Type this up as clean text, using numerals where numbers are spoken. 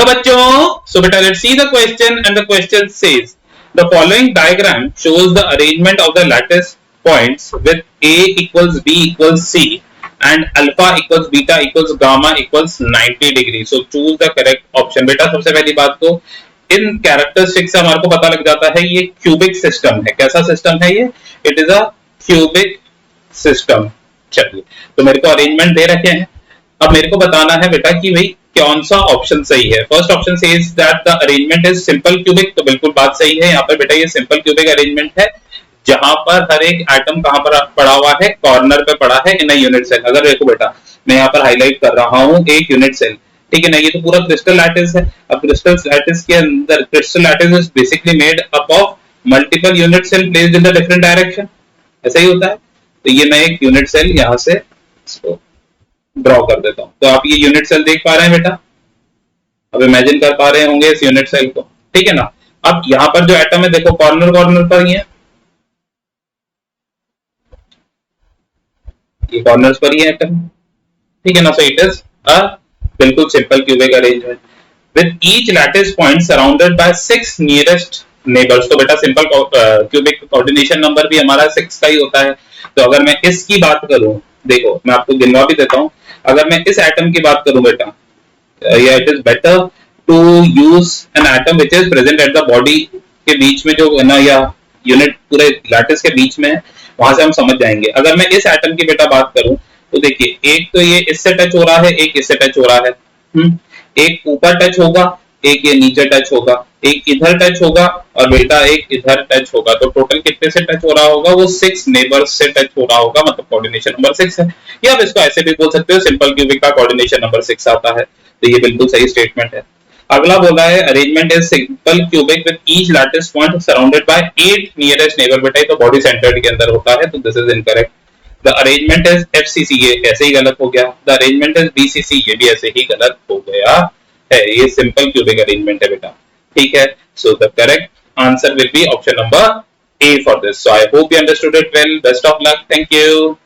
Hello बच्चों, सो बेटा let's see the question and the question says the following diagram shows the arrangement of the lattice points with a equals b equals c and alpha equals beta equals gamma equals 90 degree. So choose the correct option. बेटा सबसे पहली बात तो इन characteristic से हमारे को पता लग जाता है ये क्यूबिक सिस्टम है. कैसा सिस्टम है ये? It is a cubic system. चलिए, तो मेरे को अरेंजमेंट दे रखे हैं. अब मेरे को बताना है बेटा कि भाई कौन सा ऑप्शन सही है. First option says that the arrangement is simple cubic. तो बिल्कुल बात सही है. यहाँ पर बेटा ये सिंपल क्यूबिक अरेंजमेंट है जहां पर हर एक एटम कहां पर पड़ा हुआ है? कॉर्नर पे पड़ा है इन अ यूनिट सेल. अगर देखो बेटा मैं यहाँ पर हाईलाइट कर रहा हूँ एक यूनिट सेल, ठीक है ना. ये तो पूरा क्रिस्टल लैटिस है. अब क्रिस्टल लैटिस के अंदर crystal lattice is basically made up of multiple unit cell placed in the different direction. ऐसा ही होता है. तो ये मैं एक यूनिट सेल यहाँ से इसको ड्रॉ कर देता हूं. तो आप ये यूनिट सेल देख पा रहे हैं बेटा? अब इमेजिन कर पा रहे होंगे इस यूनिट सेल को, ठीक है ना. अब यहां पर जो एटम है देखो कॉर्नर कॉर्नर पर ही है, ये कॉर्नर्स पर ही है एटम, ठीक है ना. सो इट इज अ बिल्कुल simple cubic arrangement with each lattice point surrounded by 6 nearest neighbours. तो बेटा सिंपल क्यूबिक कोऑर्डिनेशन नंबर भी हमारा 6 का ही होता है. तो अगर मैं इसकी बात करूं, देखो मैं आपको गिनवा भी देता हूं. अगर मैं इस एटम की बात करूं बेटा, या it is better to use an atom which is present at the body के बीच में जो है ना, या यूनिट पूरे लैटिस के बीच में है, वहां से हम समझ जाएंगे. अगर मैं इस एटम की बेटा बात करूं तो देखिए एक तो ये इससे टच हो रहा है, एक इससे टच हो रहा है, एक ऊपर टच होगा, एक ये नीचे टच होगा, एक इधर टच होगा और बेटा एक इधर टच होगा. तो टोटल कितने से टच हो रहा होगा? वो 6 नेबर्स से टच हो रहा होगा. मतलब कोऑर्डिनेशन नंबर 6 है. या आप इसको ऐसे भी बोल सकते हो, सिंपल क्यूबिक का कोऑर्डिनेशन नंबर 6 आता है. तो ये बिल्कुल सही स्टेटमेंट है. अगला बोला है arrangement is simple cubic with each lattice point surrounded by 8 nearest neighbour. बेटा तो बॉडी सेंटर्ड के अंदर होता है, तो this is incorrect. The arrangement is FCC, ये ऐसे ही गलत हो गया. द अरेंजमेंट इज बीसीसी, ये भी ऐसे ही गलत हो गया है. ये सिंपल क्यूबिक अरेंजमेंट है बेटा, ठीक है. So the correct answer will be option number A for this. So I hope you understood it well. Best of luck. Thank you.